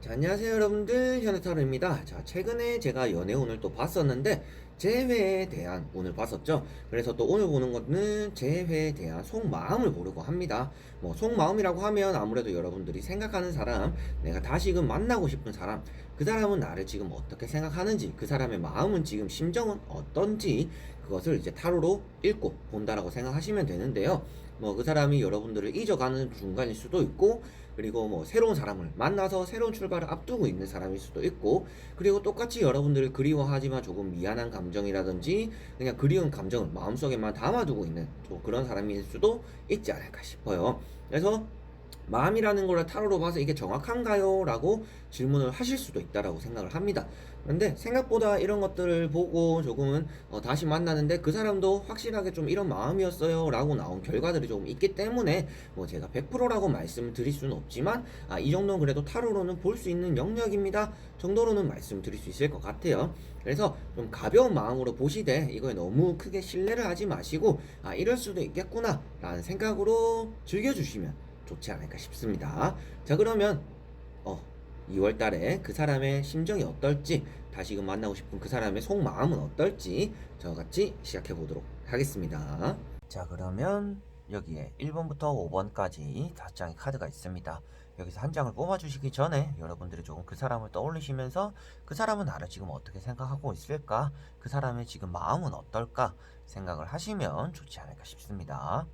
자, 안녕하세요 여러분들, 현해타로입니다. 자, 최근에 제가 연애운을 또 봤었는데 재회에 대한 운을 봤었죠. 그래서 또 오늘 보는 거는 재회에 대한 속마음을 보려고 합니다. 뭐 속마음이라고 하면 아무래도 여러분들이 생각하는 사람, 내가 다시금 만나고 싶은 사람, 그 사람은 나를 지금 어떻게 생각하는지, 그 사람의 마음은 지금 심정은 어떤지, 그것을 이제 타로로 읽고 본다라고 생각하시면 되는데요. 뭐 그 사람이 여러분들을 잊어가는 중간일 수도 있고, 그리고 뭐 새로운 사람을 만나서 새로운 출발을 앞두고 있는 사람일 수도 있고, 그리고 똑같이 여러분들을 그리워하지만 조금 미안한 감정이라든지 그냥 그리운 감정을 마음속에만 담아두고 있는 또 그런 사람일 수도 있지 않을까 싶어요. 그래서 마음이라는 걸 타로로 봐서 이게 정확한가요? 라고 질문을 하실 수도 있다라고 생각을 합니다. 그런데 생각보다 이런 것들을 보고 조금은 다시 만나는데 그 사람도 확실하게 좀 이런 마음이었어요 라고 나온 결과들이 조금 있기 때문에 뭐 제가 100%라고 말씀을 드릴 수는 없지만 이 정도는 그래도 타로로는 볼 수 있는 영역입니다 정도로는 말씀드릴 수 있을 것 같아요. 그래서 좀 가벼운 마음으로 보시되 이거에 너무 크게 신뢰를 하지 마시고 이럴 수도 있겠구나 라는 생각으로 즐겨주시면 좋지 않을까 싶습니다. 자, 그러면 2월 달에 그 사람의 심정이 어떨지, 다시금 만나고 싶은 그 사람의 속마음은 어떨지 저와 같이 시작해 보도록 하겠습니다. 자, 그러면 여기에 1번부터 5번까지 5장의 카드가 있습니다. 여기서 한 장을 뽑아주시기 전에 여러분들이 조금 그 사람을 떠올리시면서 그 사람은 나를 지금 어떻게 생각하고 있을까? 그 사람의 지금 마음은 어떨까? 생각을 하시면 좋지 않을까 싶습니다.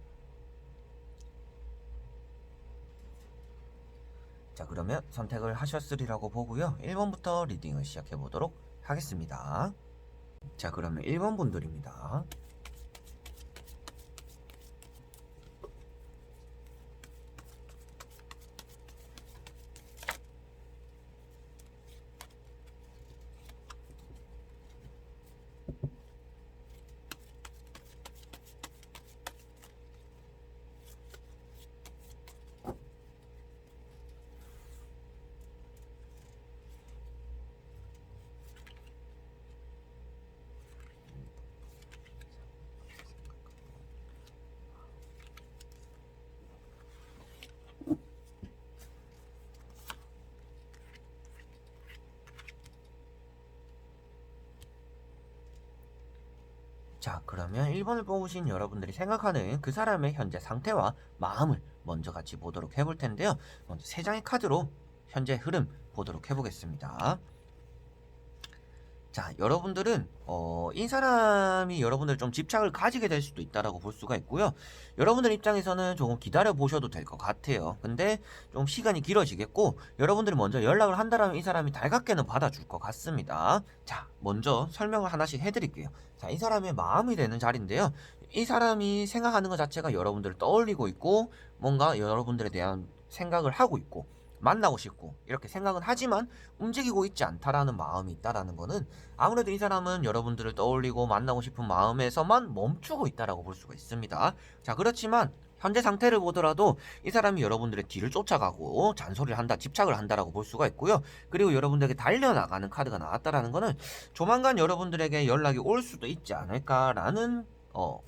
자, 그러면 선택을 하셨으리라고 보고요. 1번부터 리딩을 시작해 보도록 하겠습니다. 자, 그러면 1번 분들입니다. 자, 그러면 1번을 뽑으신 여러분들이 생각하는 그 사람의 현재 상태와 마음을 먼저 같이 보도록 해볼 텐데요. 먼저 3장의 카드로 현재 흐름 보도록 해보겠습니다. 자, 여러분들은 이 사람이 여러분들 좀 집착을 가지게 될 수도 있다라고 볼 수가 있고요. 여러분들 입장에서는 조금 기다려 보셔도 될 것 같아요. 근데 좀 시간이 길어지겠고, 여러분들이 먼저 연락을 한다면 이 사람이 달갑게는 받아줄 것 같습니다. 자, 먼저 설명을 하나씩 해드릴게요. 자, 이 사람의 마음이 되는 자리인데요. 이 사람이 생각하는 것 자체가 여러분들을 떠올리고 있고, 뭔가 여러분들에 대한 생각을 하고 있고, 만나고 싶고 이렇게 생각은 하지만 움직이고 있지 않다라는 마음이 있다라는 거는 아무래도 이 사람은 여러분들을 떠올리고 만나고 싶은 마음에서만 멈추고 있다라고 볼 수가 있습니다. 자, 그렇지만 현재 상태를 보더라도 이 사람이 여러분들의 뒤를 쫓아가고 잔소리를 한다, 집착을 한다라고 볼 수가 있고요. 그리고 여러분들에게 달려나가는 카드가 나왔다라는 거는 조만간 여러분들에게 연락이 올 수도 있지 않을까라는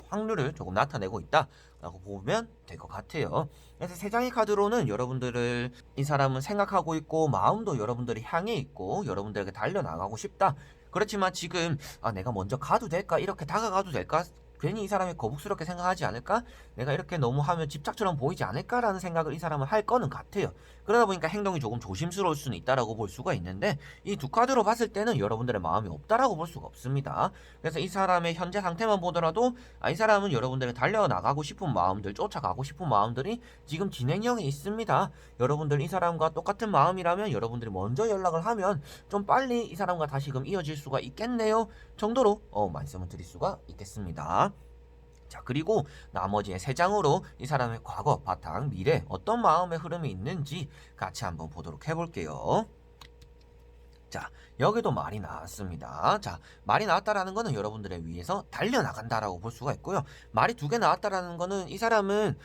확률을 조금 나타내고 있다라고 보면 될 것 같아요. 그래서 3장의 카드로는 여러분들을 이 사람은 생각하고 있고 마음도 여러분들이 향해 있고 여러분들에게 달려나가고 싶다. 그렇지만 지금 내가 먼저 가도 될까? 이렇게 다가가도 될까? 괜히 이 사람이 거북스럽게 생각하지 않을까? 내가 이렇게 너무 하면 집착처럼 보이지 않을까라는 생각을 이 사람은 할 거는 같아요. 그러다 보니까 행동이 조금 조심스러울 수는 있다라고 볼 수가 있는데 이 두 카드로 봤을 때는 여러분들의 마음이 없다라고 볼 수가 없습니다. 그래서 이 사람의 현재 상태만 보더라도 이 사람은 여러분들에게 달려나가고 싶은 마음들, 쫓아가고 싶은 마음들이 지금 진행형에 있습니다. 여러분들 이 사람과 똑같은 마음이라면 여러분들이 먼저 연락을 하면 좀 빨리 이 사람과 다시금 이어질 수가 있겠네요 정도로 말씀을 드릴 수가 있겠습니다. 자, 그리고 나머지의 3장으로 이 사람의 과거, 바탕, 미래 어떤 마음의 흐름이 있는지 같이 한번 보도록 해볼게요. 자, 여기도 말이 나왔습니다. 자, 말이 나왔다라는 거는 여러분들의 위해서 달려나간다라고 볼 수가 있고요. 말이 2개 나왔다라는 거는 이 사람은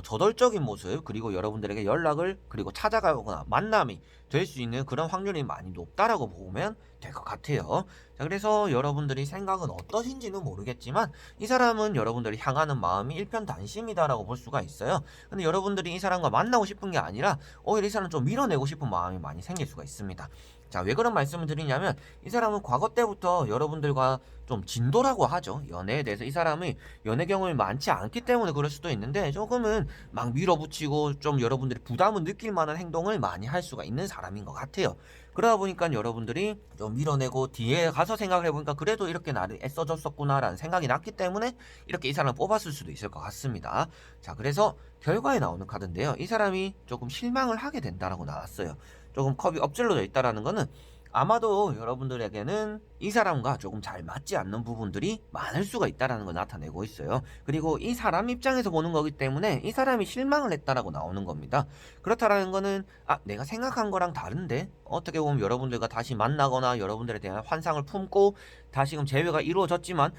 저돌적인 모습, 그리고 여러분들에게 연락을 그리고 찾아가거나 만남이 될 수 있는 그런 확률이 많이 높다라고 보면 될 것 같아요. 자, 그래서 여러분들이 생각은 어떠신지는 모르겠지만 이 사람은 여러분들이 향하는 마음이 일편단심이다라고 볼 수가 있어요. 근데 여러분들이 이 사람과 만나고 싶은 게 아니라 오히려 이 사람 좀 밀어내고 싶은 마음이 많이 생길 수가 있습니다. 자, 왜 그런 말씀을 드리냐면 이 사람은 과거 때부터 여러분들과 좀 진도라고 하죠. 연애에 대해서 이 사람이 연애 경험이 많지 않기 때문에 그럴 수도 있는데 조금은 막 밀어붙이고 좀 여러분들이 부담을 느낄 만한 행동을 많이 할 수가 있는 사람인 것 같아요. 그러다 보니까 여러분들이 좀 밀어내고 뒤에 가서 생각을 해보니까 그래도 이렇게 나를 애써줬었구나라는 생각이 났기 때문에 이렇게 이 사람을 뽑았을 수도 있을 것 같습니다. 자, 그래서 결과에 나오는 카드인데요. 이 사람이 조금 실망을 하게 된다라고 나왔어요. 조금 컵이 엎질러져 있다라는 거는 아마도 여러분들에게는 이 사람과 조금 잘 맞지 않는 부분들이 많을 수가 있다라는 걸 나타내고 있어요. 그리고 이 사람 입장에서 보는 거기 때문에 이 사람이 실망을 했다라고 나오는 겁니다. 그렇다라는 거는 내가 생각한 거랑 다른데 어떻게 보면 여러분들과 다시 만나거나 여러분들에 대한 환상을 품고 다시금 재회가 이루어졌지만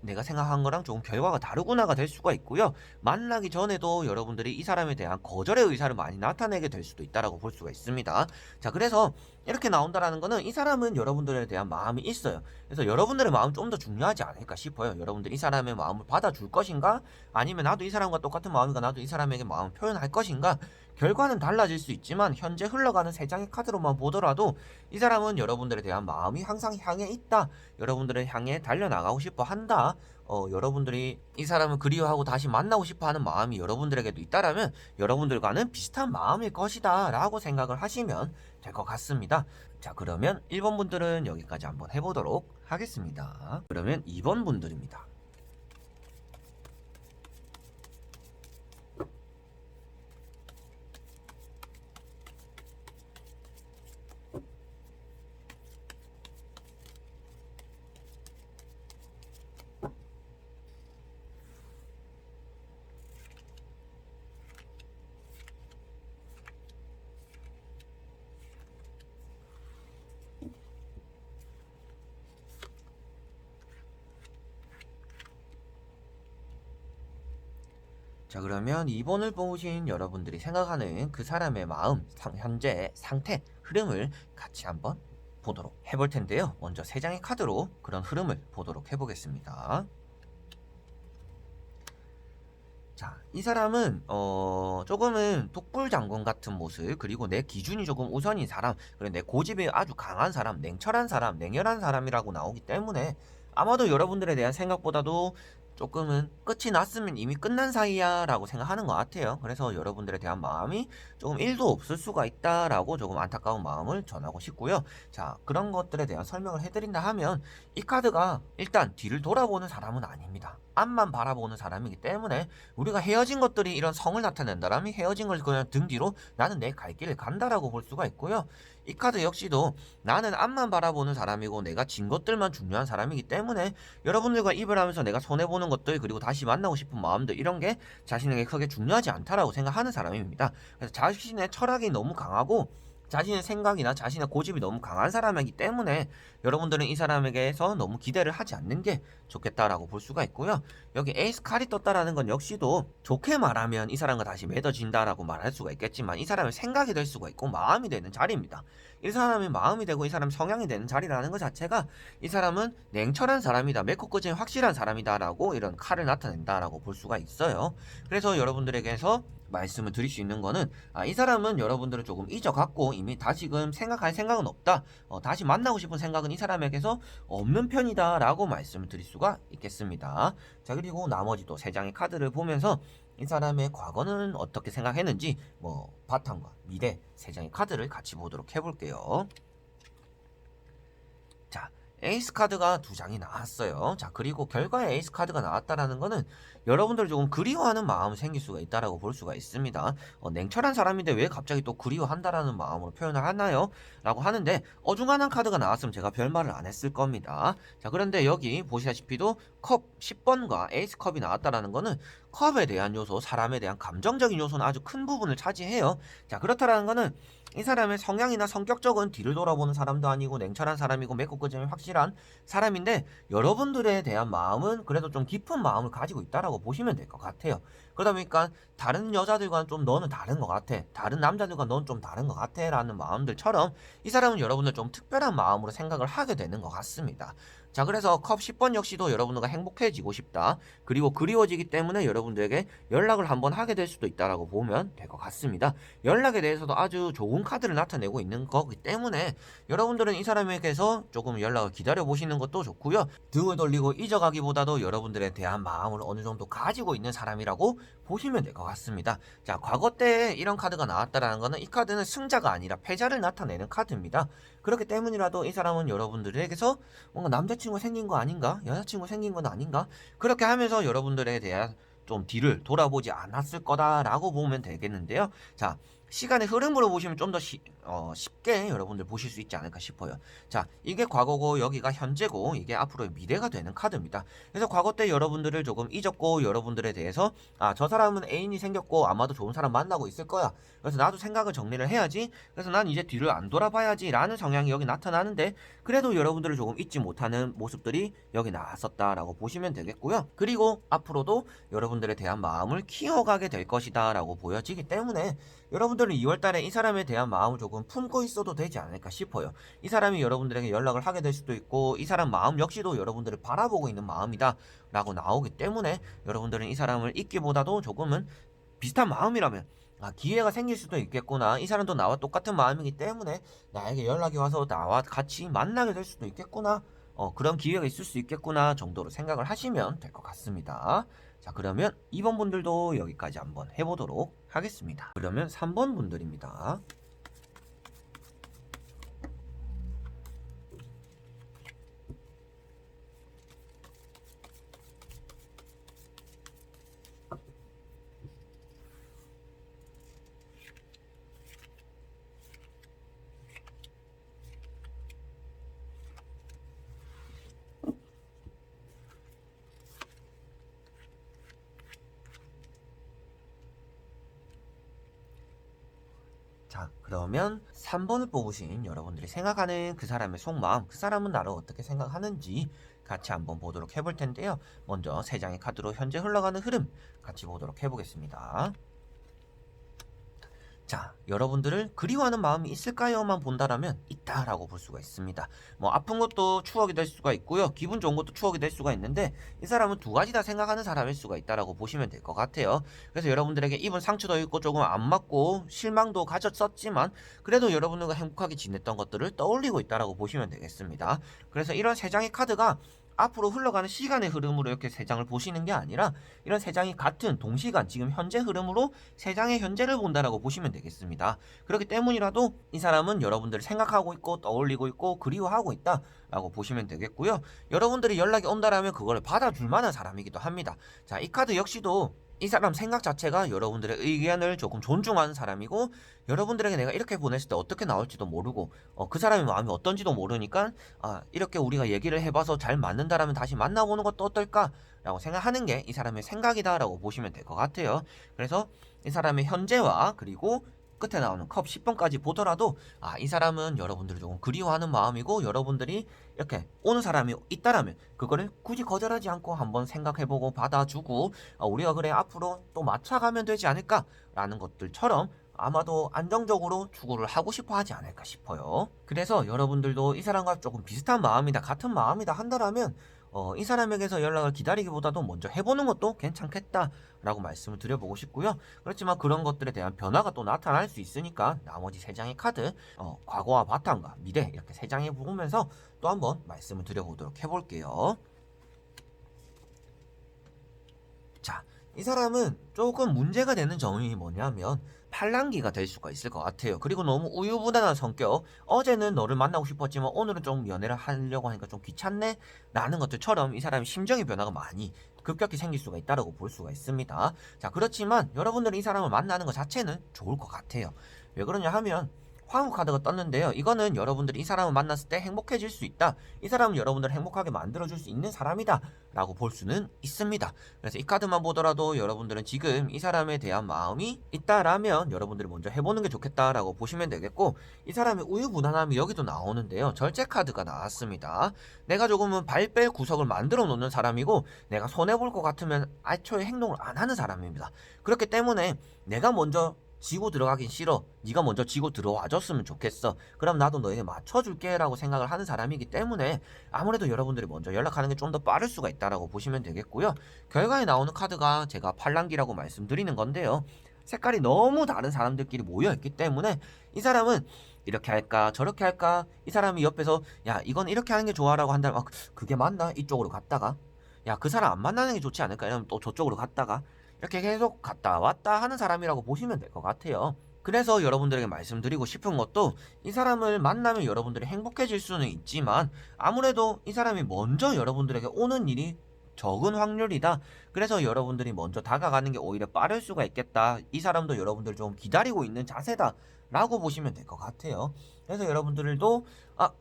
내가 생각한 거랑 조금 결과가 다르구나가 될 수가 있고요. 만나기 전에도 여러분들이 이 사람에 대한 거절의 의사를 많이 나타내게 될 수도 있다라고 볼 수가 있습니다. 자, 그래서 이렇게 나온다라는 거는 이 사람은 여러분들에 대한 마음이 있어요. 그래서 여러분들의 마음 좀 더 중요하지 않을까 싶어요. 여러분들이 이 사람의 마음을 받아줄 것인가, 아니면 나도 이 사람과 똑같은 마음이니까 나도 이 사람에게 마음을 표현할 것인가. 결과는 달라질 수 있지만 현재 흘러가는 세 장의 카드로만 보더라도 이 사람은 여러분들에 대한 마음이 항상 향해 있다. 여러분들을 향해 달려나가고 싶어 한다. 여러분들이 이 사람을 그리워하고 다시 만나고 싶어 하는 마음이 여러분들에게도 있다라면 여러분들과는 비슷한 마음일 것이다 라고 생각을 하시면 될 것 같습니다. 자, 그러면 1번 분들은 여기까지 한번 해보도록 하겠습니다. 그러면 2번 분들입니다. 자, 그러면 2번을 뽑으신 여러분들이 생각하는 그 사람의 마음, 현재 상태, 흐름을 같이 한번 보도록 해볼 텐데요. 먼저 3장의 카드로 그런 흐름을 보도록 해보겠습니다. 자, 이 사람은 조금은 독불장군 같은 모습, 그리고 내 기준이 조금 우선인 사람, 그리고 내 고집이 아주 강한 사람, 냉철한 사람, 냉혈한 사람이라고 나오기 때문에 아마도 여러분들에 대한 생각보다도 조금은 끝이 났으면 이미 끝난 사이야 라고 생각하는 것 같아요. 그래서 여러분들에 대한 마음이 조금 1도 없을 수가 있다라고 조금 안타까운 마음을 전하고 싶고요. 자, 그런 것들에 대한 설명을 해드린다 하면 이 카드가 일단 뒤를 돌아보는 사람은 아닙니다. 앞만 바라보는 사람이기 때문에 우리가 헤어진 것들이 이런 성을 나타낸다라면 헤어진 걸 그냥 등 뒤로 나는 내 갈 길을 간다라고 볼 수가 있고요. 이 카드 역시도 나는 앞만 바라보는 사람이고 내가 진 것들만 중요한 사람이기 때문에 여러분들과 이별하면서 내가 손해보는 것들, 그리고 다시 만나고 싶은 마음들, 이런 게 자신에게 크게 중요하지 않다라고 생각하는 사람입니다. 그래서 자신의 철학이 너무 강하고 자신의 생각이나 자신의 고집이 너무 강한 사람이기 때문에 여러분들은 이 사람에게서 너무 기대를 하지 않는 게 좋겠다라고 볼 수가 있고요. 여기 에이스 칼이 떴다라는 건 역시도 좋게 말하면 이 사람과 다시 맺어진다라고 말할 수가 있겠지만 이 사람의 생각이 될 수가 있고 마음이 되는 자리입니다. 이 사람의 마음이 되고 이 사람 성향이 되는 자리라는 것 자체가 이 사람은 냉철한 사람이다, 맺고 끝이 확실한 사람이다라고 이런 칼을 나타낸다라고 볼 수가 있어요. 그래서 여러분들에게서 말씀을 드릴 수 있는 거는 이 사람은 여러분들을 조금 잊어갖고 이미 다시금 생각할 생각은 없다, 다시 만나고 싶은 생각은 이 사람에게서 없는 편이다 라고 말씀을 드릴 수가 있겠습니다. 자, 그리고 나머지 또 3장의 카드를 보면서 이 사람의 과거는 어떻게 생각했는지 바탕과 미래 3장의 카드를 같이 보도록 해볼게요. 자, 에이스 카드가 2장이 나왔어요. 자, 그리고 결과에 에이스 카드가 나왔다라는 거는 여러분들 조금 그리워하는 마음이 생길 수가 있다라고 볼 수가 있습니다. 냉철한 사람인데 왜 갑자기 또 그리워한다라는 마음으로 표현을 하나요? 라고 하는데 어중간한 카드가 나왔으면 제가 별말을 안 했을 겁니다. 자, 그런데 여기 보시다시피도 컵 10번과 에이스 컵이 나왔다라는 거는 컵에 대한 요소, 사람에 대한 감정적인 요소는 아주 큰 부분을 차지해요. 자, 그렇다라는 거는 이 사람의 성향이나 성격적은 뒤를 돌아보는 사람도 아니고 냉철한 사람이고 맺고 끄짐이 확실한 사람인데 여러분들에 대한 마음은 그래도 좀 깊은 마음을 가지고 있다라고 보시면 될 것 같아요. 그러다 보니까 다른 여자들과는 좀 너는 다른 것 같아. 다른 남자들과 넌 좀 다른 것 같아. 라는 마음들처럼 이 사람은 여러분들 좀 특별한 마음으로 생각을 하게 되는 것 같습니다. 자, 그래서 컵 10번 역시도 여러분들과 행복해지고 싶다. 그리고 그리워지기 때문에 여러분들에게 연락을 한번 하게 될 수도 있다라고 보면 될 것 같습니다. 연락에 대해서도 아주 좋은 카드를 나타내고 있는 거기 때문에 여러분들은 이 사람에게서 조금 연락을 기다려 보시는 것도 좋고요. 등을 돌리고 잊어가기보다도 여러분들에 대한 마음을 어느 정도 가지고 있는 사람이라고 보시면 될 것 같습니다. 자, 과거 때 이런 카드가 나왔다라는 거는 이 카드는 승자가 아니라 패자를 나타내는 카드입니다. 그렇기 때문이라도 이 사람은 여러분들에게서 뭔가 남자친구 생긴 거 아닌가? 여자친구 생긴 건 아닌가? 그렇게 하면서 여러분들에 대한 좀 뒤를 돌아보지 않았을 거다라고 보면 되겠는데요. 자, 시간의 흐름으로 보시면 좀 더 쉽게 여러분들 보실 수 있지 않을까 싶어요. 자, 이게 과거고 여기가 현재고 이게 앞으로의 미래가 되는 카드입니다. 그래서 과거 때 여러분들을 조금 잊었고 여러분들에 대해서 저 사람은 애인이 생겼고 아마도 좋은 사람 만나고 있을 거야. 그래서 나도 생각을 정리를 해야지. 그래서 난 이제 뒤를 안 돌아봐야지 라는 성향이 여기 나타나는데 그래도 여러분들을 조금 잊지 못하는 모습들이 여기 나왔었다라고 보시면 되겠고요. 그리고 앞으로도 여러분들에 대한 마음을 키워가게 될 것이다 라고 보여지기 때문에 여러분들은 2월달에 이 사람에 대한 마음을 조금 품고 있어도 되지 않을까 싶어요. 이 사람이 여러분들에게 연락을 하게 될 수도 있고 이 사람 마음 역시도 여러분들을 바라보고 있는 마음이다 라고 나오기 때문에 여러분들은 이 사람을 잊기보다도 조금은 비슷한 마음이라면 기회가 생길 수도 있겠구나. 이 사람도 나와 똑같은 마음이기 때문에 나에게 연락이 와서 나와 같이 만나게 될 수도 있겠구나. 그런 기회가 있을 수 있겠구나 정도로 생각을 하시면 될 것 같습니다. 자, 그러면 2번 분들도 여기까지 한번 해보도록 하겠습니다. 그러면 3번 분들입니다. 자, 그러면 3번을 뽑으신 여러분들이 생각하는 그 사람의 속마음, 그 사람은 나를 어떻게 생각하는지 같이 한번 보도록 해볼 텐데요. 먼저 3장의 카드로 현재 흘러가는 흐름 같이 보도록 해보겠습니다. 자, 여러분들을 그리워하는 마음이 있을까요?만 본다라면 있다라고 볼 수가 있습니다. 뭐 아픈 것도 추억이 될 수가 있고요. 기분 좋은 것도 추억이 될 수가 있는데 이 사람은 두 가지 다 생각하는 사람일 수가 있다라고 보시면 될 것 같아요. 그래서 여러분들에게 입은 상처도 있고 조금 안 맞고 실망도 가졌었지만 그래도 여러분들과 행복하게 지냈던 것들을 떠올리고 있다라고 보시면 되겠습니다. 그래서 이런 3장의 카드가 앞으로 흘러가는 시간의 흐름으로 이렇게 3장을 보시는 게 아니라 이런 3장이 같은 동시간 지금 현재 흐름으로 3장의 현재를 본다라고 보시면 되겠습니다. 그렇기 때문이라도 이 사람은 여러분들을 생각하고 있고 떠올리고 있고 그리워하고 있다라고 보시면 되겠고요. 여러분들이 연락이 온다라면 그걸 받아줄 만한 사람이기도 합니다. 자, 이 카드 역시도 이 사람 생각 자체가 여러분들의 의견을 조금 존중하는 사람이고 여러분들에게 내가 이렇게 보냈을 때 어떻게 나올지도 모르고 그 사람의 마음이 어떤지도 모르니까 이렇게 우리가 얘기를 해봐서 잘 맞는다라면 다시 만나보는 것도 어떨까? 라고 생각하는 게 이 사람의 생각이다 라고 보시면 될 것 같아요. 그래서 이 사람의 현재와 그리고 끝에 나오는 컵 10번까지 보더라도 이 사람은 여러분들을 조금 그리워하는 마음이고 여러분들이 이렇게 오는 사람이 있다라면 그거를 굳이 거절하지 않고 한번 생각해보고 받아주고 우리가 그래 앞으로 또 맞춰가면 되지 않을까 라는 것들처럼 아마도 안정적으로 추구를 하고 싶어 하지 않을까 싶어요. 그래서 여러분들도 이 사람과 조금 비슷한 마음이다 같은 마음이다 한다라면 이 사람에게서 연락을 기다리기보다도 먼저 해보는 것도 괜찮겠다라고 말씀을 드려보고 싶고요. 그렇지만 그런 것들에 대한 변화가 또 나타날 수 있으니까 나머지 3장의 카드 과거와 바탕과 미래 이렇게 3장에 보면서 또 한번 말씀을 드려보도록 해볼게요. 자, 이 사람은 조금 문제가 되는 점이 뭐냐면 팔랑귀가 될 수가 있을 것 같아요. 그리고 너무 우유부단한 성격. 어제는 너를 만나고 싶었지만 오늘은 좀 연애를 하려고 하니까 좀 귀찮네? 라는 것들처럼 이 사람의 심정의 변화가 많이 급격히 생길 수가 있다고 볼 수가 있습니다. 자, 그렇지만 여러분들은 이 사람을 만나는 것 자체는 좋을 것 같아요. 왜 그러냐 하면 황후 카드가 떴는데요. 이거는 여러분들이 이 사람을 만났을 때 행복해질 수 있다. 이 사람은 여러분들을 행복하게 만들어줄 수 있는 사람이다. 라고 볼 수는 있습니다. 그래서 이 카드만 보더라도 여러분들은 지금 이 사람에 대한 마음이 있다라면 여러분들이 먼저 해보는 게 좋겠다라고 보시면 되겠고, 이 사람의 우유부단함이 여기도 나오는데요. 절제 카드가 나왔습니다. 내가 조금은 발 뺄 구석을 만들어 놓는 사람이고, 내가 손해볼 것 같으면 애초에 행동을 안 하는 사람입니다. 그렇기 때문에 내가 먼저 지고 들어가긴 싫어. 네가 먼저 지고 들어와줬으면 좋겠어. 그럼 나도 너에게 맞춰줄게 라고 생각을 하는 사람이기 때문에 아무래도 여러분들이 먼저 연락하는 게 좀 더 빠를 수가 있다라고 보시면 되겠고요. 결과에 나오는 카드가 제가 팔랑귀라고 말씀드리는 건데요. 색깔이 너무 다른 사람들끼리 모여있기 때문에 이 사람은 이렇게 할까 저렇게 할까, 이 사람이 옆에서 야 이건 이렇게 하는 게 좋아라고 한다면 그게 맞나? 이쪽으로 갔다가 야 그 사람 안 만나는 게 좋지 않을까? 이러면 또 저쪽으로 갔다가 이렇게 계속 갔다 왔다 하는 사람이라고 보시면 될 것 같아요. 그래서 여러분들에게 말씀드리고 싶은 것도, 이 사람을 만나면 여러분들이 행복해질 수는 있지만 아무래도 이 사람이 먼저 여러분들에게 오는 일이 적은 확률이다. 그래서 여러분들이 먼저 다가가는 게 오히려 빠를 수가 있겠다. 이 사람도 여러분들 좀 기다리고 있는 자세다 라고 보시면 될 것 같아요. 그래서 여러분들도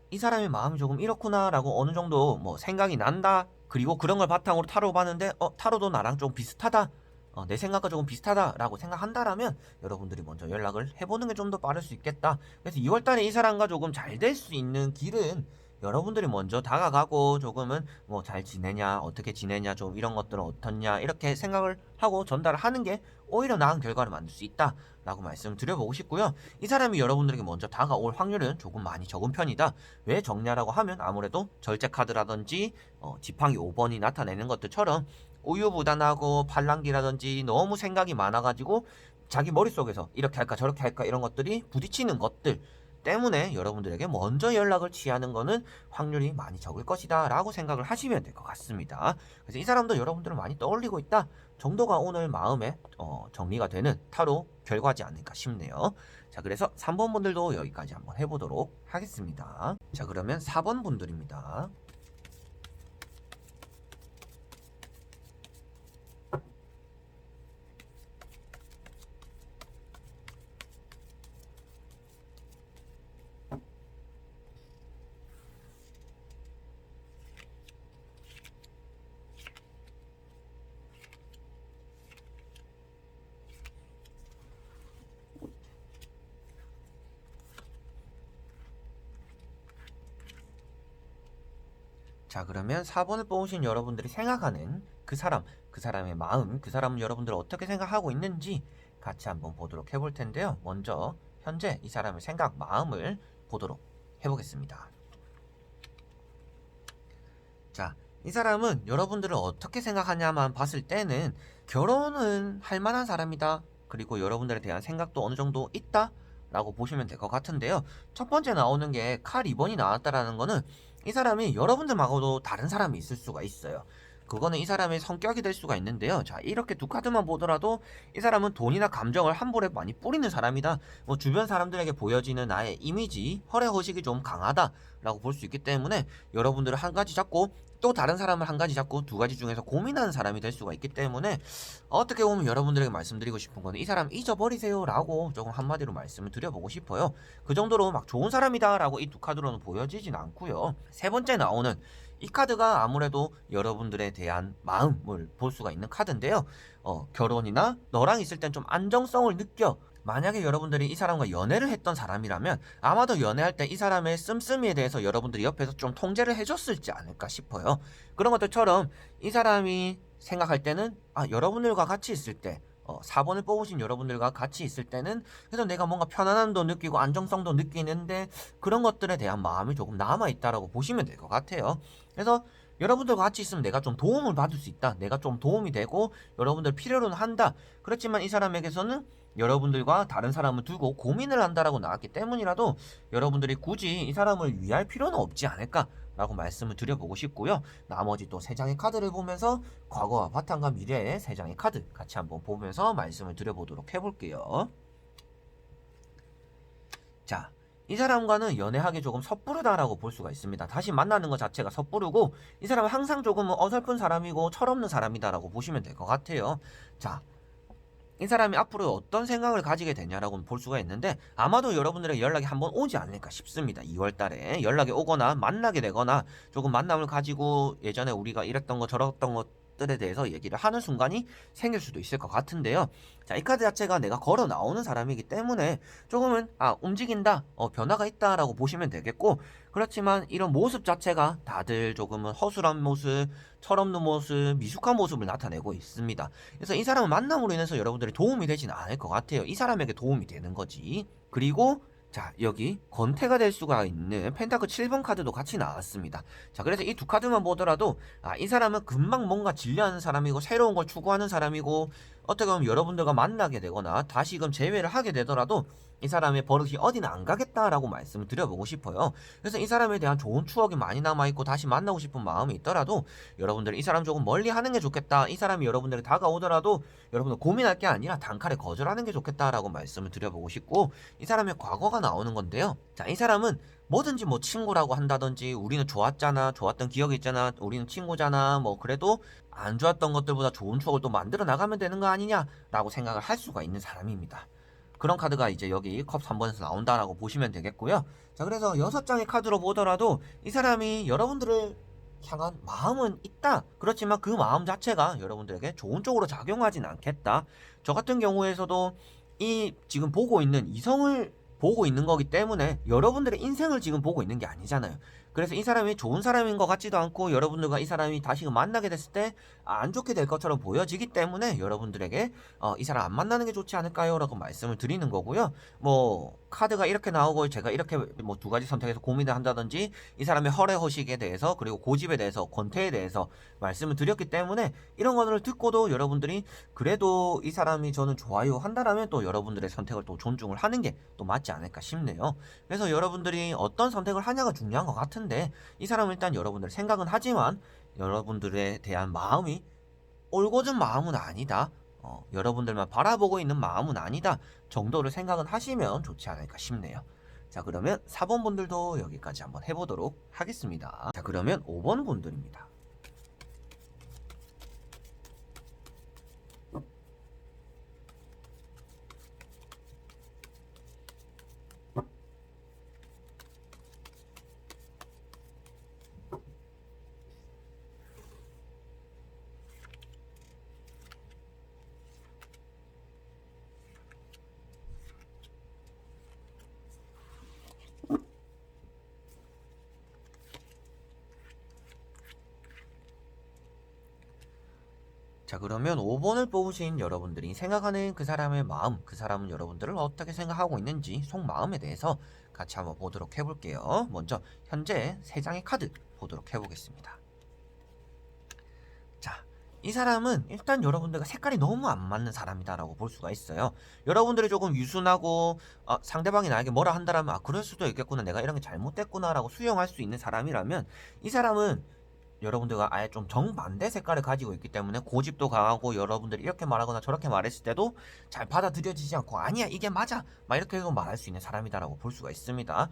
이 사람의 마음이 조금 이렇구나 라고 어느 정도 뭐 생각이 난다. 그리고 그런 걸 바탕으로 타로 봤는데 타로도 나랑 좀 비슷하다, 내 생각과 조금 비슷하다라고 생각한다라면 여러분들이 먼저 연락을 해보는 게 좀 더 빠를 수 있겠다. 그래서 2월달에 이 사람과 조금 잘 될 수 있는 길은 여러분들이 먼저 다가가고 조금은 뭐 잘 지내냐, 어떻게 지내냐, 좀 이런 것들은 어떻냐 이렇게 생각을 하고 전달을 하는 게 오히려 나은 결과를 만들 수 있다라고 말씀을 드려보고 싶고요. 이 사람이 여러분들에게 먼저 다가올 확률은 조금 많이 적은 편이다. 왜 적냐라고 하면 아무래도 절제 카드라든지 지팡이 5번이 나타내는 것들처럼 우유부단하고 팔랑귀라든지 너무 생각이 많아가지고 자기 머릿속에서 이렇게 할까 저렇게 할까 이런 것들이 부딪히는 것들 때문에 여러분들에게 먼저 연락을 취하는 거는 확률이 많이 적을 것이다 라고 생각을 하시면 될 것 같습니다. 그래서 이 사람도 여러분들을 많이 떠올리고 있다 정도가 오늘 마음에 정리가 되는 타로 결과지 않을까 싶네요. 자, 그래서 3번 분들도 여기까지 한번 해보도록 하겠습니다. 자, 그러면 4번 분들입니다. 자, 그러면 4번을 뽑으신 여러분들이 생각하는 그 사람, 그 사람의 마음, 그 사람은 여러분들 어떻게 생각하고 있는지 같이 한번 보도록 해볼 텐데요. 먼저 현재 이 사람의 생각, 마음을 보도록 해보겠습니다. 자, 이 사람은 여러분들을 어떻게 생각하냐만 봤을 때는 결혼은 할 만한 사람이다. 그리고 여러분들에 대한 생각도 어느 정도 있다. 라고 보시면 될 것 같은데요. 첫 번째 나오는 게 칼 2번이 나왔다라는 거는 이 사람이 여러분들하고도 다른 사람이 있을 수가 있어요. 그거는 이 사람의 성격이 될 수가 있는데요. 자, 이렇게 두 카드만 보더라도 이 사람은 돈이나 감정을 한 번에 많이 뿌리는 사람이다. 뭐 주변 사람들에게 보여지는 나의 이미지, 허례허식이 좀 강하다라고 볼 수 있기 때문에 여러분들을 한 가지 잡고 또 다른 사람을 한 가지 잡고 두 가지 중에서 고민하는 사람이 될 수가 있기 때문에 어떻게 보면 여러분들에게 말씀드리고 싶은 거는 이 사람 잊어버리세요 라고 조금 한마디로 말씀을 드려보고 싶어요. 그 정도로 막 좋은 사람이다 라고 이 두 카드로는 보여지진 않고요. 세 번째 나오는 이 카드가 아무래도 여러분들에 대한 마음을 볼 수가 있는 카드인데요. 결혼이나 너랑 있을 땐 좀 안정성을 느껴. 만약에 여러분들이 이 사람과 연애를 했던 사람이라면 아마도 연애할 때 이 사람의 씀씀이에 대해서 여러분들이 옆에서 좀 통제를 해줬을지 않을까 싶어요. 그런 것들처럼 이 사람이 생각할 때는 여러분들과 같이 있을 때 4번을 뽑으신 여러분들과 같이 있을 때는 그래서 내가 뭔가 편안함도 느끼고 안정성도 느끼는데 그런 것들에 대한 마음이 조금 남아있다라고 보시면 될 것 같아요. 그래서 여러분들과 같이 있으면 내가 좀 도움을 받을 수 있다. 내가 좀 도움이 되고 여러분들 필요로는 한다. 그렇지만 이 사람에게서는 여러분들과 다른 사람을 두고 고민을 한다라고 나왔기 때문이라도 여러분들이 굳이 이 사람을 위할 필요는 없지 않을까 라고 말씀을 드려보고 싶고요. 나머지 또 3장의 카드를 보면서 과거와 바탕과 미래의 3장의 카드 같이 한번 보면서 말씀을 드려보도록 해볼게요. 자, 이 사람과는 연애하기 조금 섣부르다라고 볼 수가 있습니다. 다시 만나는 것 자체가 섣부르고 이 사람은 항상 조금 어설픈 사람이고 철없는 사람이다라고 보시면 될 것 같아요. 자, 이 사람이 앞으로 어떤 생각을 가지게 되냐라고 볼 수가 있는데 아마도 여러분들에게 연락이 한번 오지 않을까 싶습니다. 2월 달에 연락이 오거나 만나게 되거나 조금 만남을 가지고 예전에 우리가 이랬던 거 저랬던 것들에 대해서 얘기를 하는 순간이 생길 수도 있을 것 같은데요. 자, 이 카드 자체가 내가 걸어 나오는 사람이기 때문에 조금은 움직인다, 변화가 있다라고 보시면 되겠고, 그렇지만 이런 모습 자체가 다들 조금은 허술한 모습, 철없는 모습, 미숙한 모습을 나타내고 있습니다. 그래서 이 사람을 만남으로 인해서 여러분들이 도움이 되진 않을 것 같아요. 이 사람에게 도움이 되는 거지. 그리고 자, 여기 권태가 될 수가 있는 펜타클 7번 카드도 같이 나왔습니다. 자, 그래서 이 두 카드만 보더라도 이 사람은 금방 뭔가 진리하는 사람이고 새로운 걸 추구하는 사람이고, 어떻게 보면 여러분들과 만나게 되거나 다시금 재회를 하게 되더라도 이 사람의 버릇이 어디는 안 가겠다라고 말씀을 드려보고 싶어요. 그래서 이 사람에 대한 좋은 추억이 많이 남아있고 다시 만나고 싶은 마음이 있더라도 여러분들 이 사람 조금 멀리 하는 게 좋겠다, 이 사람이 여러분들이 다가오더라도 여러분들 고민할 게 아니라 단칼에 거절하는 게 좋겠다라고 말씀을 드려보고 싶고, 이 사람의 과거가 나오는 건데요. 자, 이 사람은 뭐든지 뭐 친구라고 한다든지, 우리는 좋았잖아, 좋았던 기억이 있잖아, 우리는 친구잖아, 뭐 그래도 안 좋았던 것들보다 좋은 추억을 또 만들어 나가면 되는 거 아니냐라고 생각을 할 수가 있는 사람입니다. 그런 카드가 이제 여기 컵 3번에서 나온다라고 보시면 되겠고요. 자, 그래서 6장의 카드로 보더라도 이 사람이 여러분들을 향한 마음은 있다. 그렇지만 그 마음 자체가 여러분들에게 좋은 쪽으로 작용하진 않겠다. 저 같은 경우에서도 이 지금 보고 있는 이성을 보고 있는 거기 때문에 여러분들의 인생을 지금 보고 있는 게 아니잖아요. 그래서 이 사람이 좋은 사람인 것 같지도 않고, 여러분들과 이 사람이 다시 만나게 됐을 때 안 좋게 될 것처럼 보여지기 때문에 여러분들에게 이 사람 안 만나는 게 좋지 않을까요? 라고 말씀을 드리는 거고요. 뭐 카드가 이렇게 나오고 제가 이렇게 뭐 두 가지 선택해서 고민을 한다든지, 이 사람의 허례허식에 대해서 그리고 고집에 대해서 권태에 대해서 말씀을 드렸기 때문에 이런 것들을 듣고도 여러분들이 그래도 이 사람이 저는 좋아요 한다라면 또 여러분들의 선택을 또 존중을 하는 게 또 맞지 않을까 싶네요. 그래서 여러분들이 어떤 선택을 하냐가 중요한 것 같은데, 이 사람은 일단 여러분들 생각은 하지만 여러분들에 대한 마음이 올곧은 마음은 아니다, 여러분들만 바라보고 있는 마음은 아니다 정도를 생각은 하시면 좋지 않을까 싶네요. 자, 그러면 4번 분들도 여기까지 한번 해보도록 하겠습니다. 자, 그러면 5번 분들입니다. 자, 그러면 5번을 뽑으신 여러분들이 생각하는 그 사람의 마음, 그 사람은 여러분들을 어떻게 생각하고 있는지 속마음에 대해서 같이 한번 보도록 해볼게요. 먼저 현재 3장의 카드 보도록 해보겠습니다. 자, 이 사람은 일단 여러분들과 색깔이 너무 안 맞는 사람이다라고 볼 수가 있어요. 여러분들이 조금 유순하고 상대방이 나에게 뭐라 한다라면 그럴 수도 있겠구나, 내가 이런 게 잘못됐구나 라고 수용할 수 있는 사람이라면, 이 사람은 여러분들과 아예 좀 정반대 색깔을 가지고 있기 때문에 고집도 강하고, 여러분들이 이렇게 말하거나 저렇게 말했을 때도 잘 받아들여지지 않고 아니야 이게 맞아 막 이렇게 해서 말할 수 있는 사람이다라고 볼 수가 있습니다.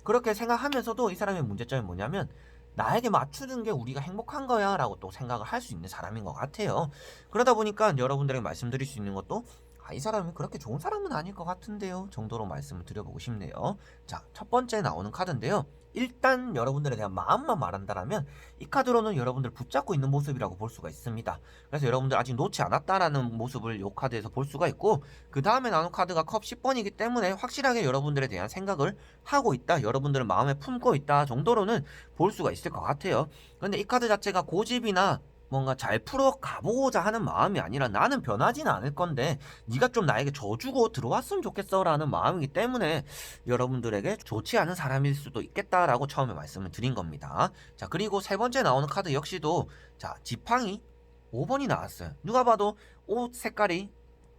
그렇게 생각하면서도 이 사람의 문제점이 뭐냐면, 나에게 맞추는 게 우리가 행복한 거야 라고 또 생각을 할 수 있는 사람인 것 같아요. 그러다 보니까 여러분들에게 말씀드릴 수 있는 것도 이 사람이 그렇게 좋은 사람은 아닐 것 같은데요 정도로 말씀을 드려보고 싶네요. 자, 첫 번째 나오는 카드인데요. 일단 여러분들에 대한 마음만 말한다라면 이 카드로는 여러분들 붙잡고 있는 모습이라고 볼 수가 있습니다. 그래서 여러분들 아직 놓지 않았다라는 모습을 이 카드에서 볼 수가 있고, 그 다음에 나오는 카드가 컵 10번이기 때문에 확실하게 여러분들에 대한 생각을 하고 있다, 여러분들을 마음에 품고 있다 정도로는 볼 수가 있을 것 같아요. 그런데 이 카드 자체가 고집이나 뭔가 잘 풀어 가보고자 하는 마음이 아니라, 나는 변하지는 않을 건데 네가 좀 나에게 져주고 들어왔으면 좋겠어 라는 마음이기 때문에 여러분들에게 좋지 않은 사람일 수도 있겠다라고 처음에 말씀을 드린 겁니다. 자, 그리고 세 번째 나오는 카드 역시도 자, 지팡이 5번이 나왔어요. 누가 봐도 옷 색깔이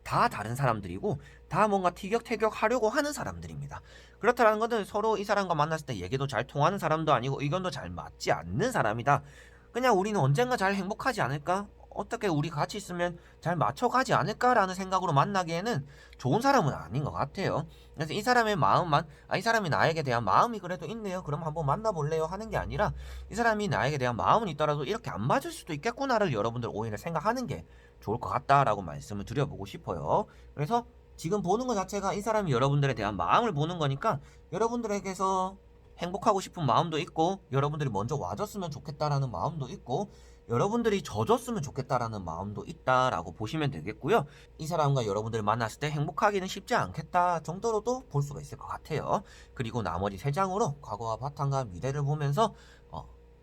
다 다른 사람들이고 다 뭔가 티격태격 하려고 하는 사람들입니다. 그렇다는 것은 서로 이 사람과 만났을 때 얘기도 잘 통하는 사람도 아니고 의견도 잘 맞지 않는 사람이다. 그냥 우리는 언젠가 잘 행복하지 않을까? 어떻게 우리 같이 있으면 잘 맞춰가지 않을까라는 생각으로 만나기에는 좋은 사람은 아닌 것 같아요. 그래서 이 사람의 마음만, 이 사람이 나에게 대한 마음이 그래도 있네요. 그럼 한번 만나볼래요? 하는 게 아니라 이 사람이 나에게 대한 마음은 있더라도 이렇게 안 맞을 수도 있겠구나를 여러분들 오히려 생각하는 게 좋을 것 같다라고 말씀을 드려보고 싶어요. 그래서 지금 보는 것 자체가 이 사람이 여러분들에 대한 마음을 보는 거니까 여러분들에게서 행복하고 싶은 마음도 있고 여러분들이 먼저 와줬으면 좋겠다라는 마음도 있고 여러분들이 져줬으면 좋겠다라는 마음도 있다라고 보시면 되겠고요. 이 사람과 여러분들을 만났을 때 행복하기는 쉽지 않겠다 정도로도 볼 수가 있을 것 같아요. 그리고 나머지 세 장으로 과거와 바탕과 미래를 보면서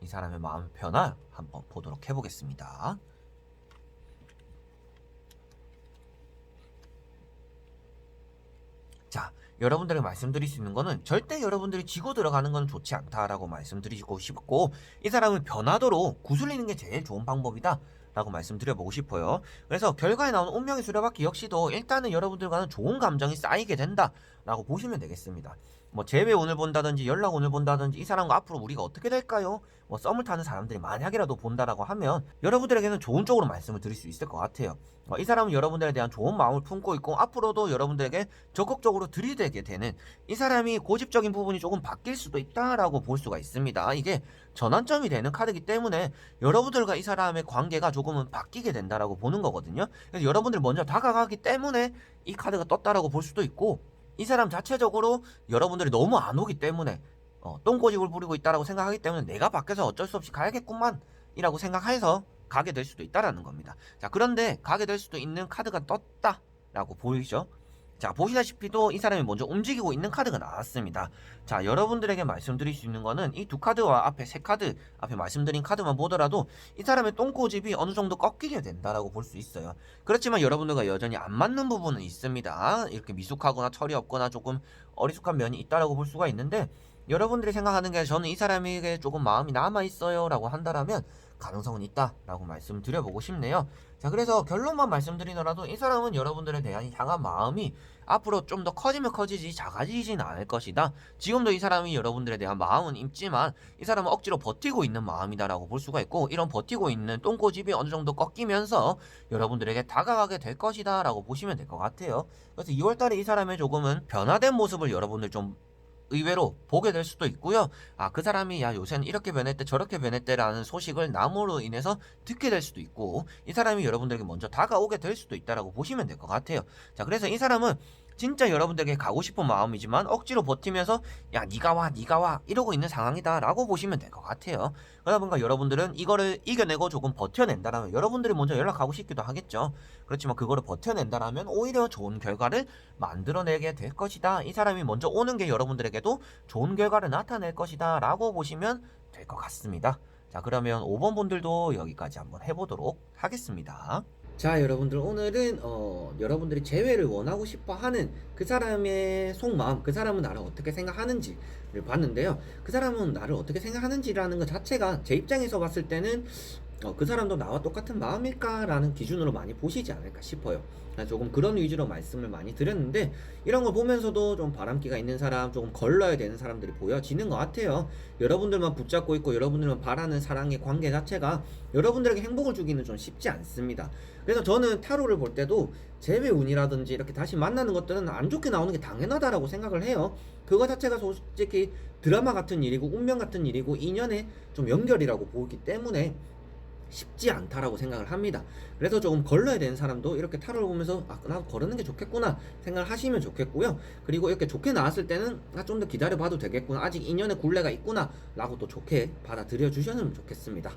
이 사람의 마음 변화 한번 보도록 해보겠습니다. 자, 여러분들에게 말씀드릴 수 있는 거는 절대 여러분들이 지고 들어가는 건 좋지 않다라고 말씀드리고 싶고 이 사람을 변화도로 구슬리는 게 제일 좋은 방법이다 라고 말씀드려보고 싶어요. 그래서 결과에 나오는 운명의 수레바퀴 역시도 일단은 여러분들과는 좋은 감정이 쌓이게 된다 라고 보시면 되겠습니다. 뭐 재회 운을 본다든지 연락 운을 본다든지 이 사람과 앞으로 우리가 어떻게 될까요? 뭐 썸을 타는 사람들이 만약이라도 본다라고 하면 여러분들에게는 좋은 쪽으로 말씀을 드릴 수 있을 것 같아요. 이 사람은 여러분들에 대한 좋은 마음을 품고 있고 앞으로도 여러분들에게 적극적으로 들이대게 되는 이 사람이 고집적인 부분이 조금 바뀔 수도 있다라고 볼 수가 있습니다. 이게 전환점이 되는 카드이기 때문에 여러분들과 이 사람의 관계가 조금은 바뀌게 된다라고 보는 거거든요. 그래서 여러분들 먼저 다가가기 때문에 이 카드가 떴다라고 볼 수도 있고 이 사람 자체적으로 여러분들이 너무 안 오기 때문에 똥꼬집을 부리고 있다라고 생각하기 때문에 내가 밖에서 어쩔 수 없이 가야겠구만 이라고 생각해서 가게 될 수도 있다라는 겁니다. 자, 그런데 가게 될 수도 있는 카드가 떴다라고 보이죠? 자, 보시다시피도 이 사람이 먼저 움직이고 있는 카드가 나왔습니다. 자, 여러분들에게 말씀드릴 수 있는 거는 이 두 카드와 앞에 세 카드, 앞에 말씀드린 카드만 보더라도 이 사람의 똥꼬집이 어느 정도 꺾이게 된다라고 볼 수 있어요. 그렇지만 여러분들과 여전히 안 맞는 부분은 있습니다. 이렇게 미숙하거나 철이 없거나 조금 어리숙한 면이 있다라고 볼 수가 있는데 여러분들이 생각하는 게 저는 이 사람에게 조금 마음이 남아있어요 라고 한다라면 가능성은 있다라고 말씀드려보고 싶네요. 자, 그래서 결론만 말씀드리더라도 이 사람은 여러분들에 대한 향한 마음이 앞으로 좀 더 커지면 커지지 작아지진 않을 것이다. 지금도 이 사람이 여러분들에 대한 마음은 있지만 이 사람은 억지로 버티고 있는 마음이다라고 볼 수가 있고 이런 버티고 있는 똥꼬집이 어느 정도 꺾이면서 여러분들에게 다가가게 될 것이다 라고 보시면 될 것 같아요. 그래서 2월달에 이 사람의 조금은 변화된 모습을 여러분들 좀 의외로 보게 될 수도 있고요. 그 사람이 야 요새는 이렇게 변했대 저렇게 변했대라는 소식을 남으로 인해서 듣게 될 수도 있고 이 사람이 여러분들에게 먼저 다가오게 될 수도 있다라고 보시면 될 것 같아요. 자, 그래서 이 사람은 진짜 여러분들에게 가고 싶은 마음이지만 억지로 버티면서 야 네가 와 이러고 있는 상황이다 라고 보시면 될 것 같아요. 그러다 보니까 여러분들은 이거를 이겨내고 조금 버텨낸다라면 여러분들이 먼저 연락하고 싶기도 하겠죠. 그렇지만 그거를 버텨낸다라면 오히려 좋은 결과를 만들어내게 될 것이다. 이 사람이 먼저 오는 게 여러분들에게도 좋은 결과를 나타낼 것이다 라고 보시면 될 것 같습니다. 자, 그러면 5번 분들도 여기까지 한번 해보도록 하겠습니다. 자, 여러분들 오늘은 여러분들이 재회를 원하고 싶어 하는 그 사람의 속마음, 그 사람은 나를 어떻게 생각하는지를 봤는데요. 그 사람은 나를 어떻게 생각하는지라는 것 자체가 제 입장에서 봤을 때는 그 사람도 나와 똑같은 마음일까라는 기준으로 많이 보시지 않을까 싶어요. 조금 그런 위주로 말씀을 많이 드렸는데 이런 걸 보면서도 좀 바람기가 있는 사람, 조금 걸러야 되는 사람들이 보여지는 것 같아요. 여러분들만 붙잡고 있고 여러분들만 바라는 사랑의 관계 자체가 여러분들에게 행복을 주기는 좀 쉽지 않습니다. 그래서 저는 타로를 볼 때도 재회 운이라든지 이렇게 다시 만나는 것들은 안 좋게 나오는 게 당연하다라고 생각을 해요. 그거 자체가 솔직히 드라마 같은 일이고 운명 같은 일이고 인연의 좀 연결이라고 보기 때문에 쉽지 않다라고 생각을 합니다. 그래서 조금 걸러야 되는 사람도 이렇게 타로를 보면서 나도 거르는 게 좋겠구나 생각을 하시면 좋겠고요. 그리고 이렇게 좋게 나왔을 때는 좀 더 기다려봐도 되겠구나, 아직 인연의 굴레가 있구나 라고 또 좋게 받아들여 주셨으면 좋겠습니다.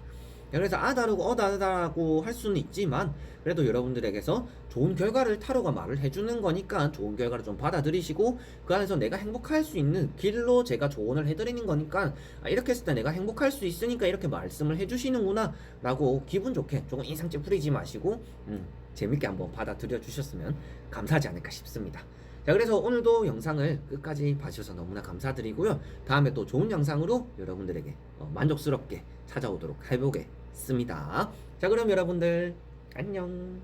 그래서 다르고 다르다고 할 수는 있지만 그래도 여러분들에게서 좋은 결과를 타로가 말을 해주는 거니까 좋은 결과를 좀 받아들이시고 그 안에서 내가 행복할 수 있는 길로 제가 조언을 해드리는 거니까 이렇게 했을 때 내가 행복할 수 있으니까 이렇게 말씀을 해주시는구나 라고 기분 좋게 조금 인상 찌푸리지 마시고 재밌게 한번 받아들여 주셨으면 감사하지 않을까 싶습니다. 자, 그래서 오늘도 영상을 끝까지 봐주셔서 너무나 감사드리고요. 다음에 또 좋은 영상으로 여러분들에게 만족스럽게 찾아오도록 해보겠습니다. 자, 그럼 여러분들 안녕.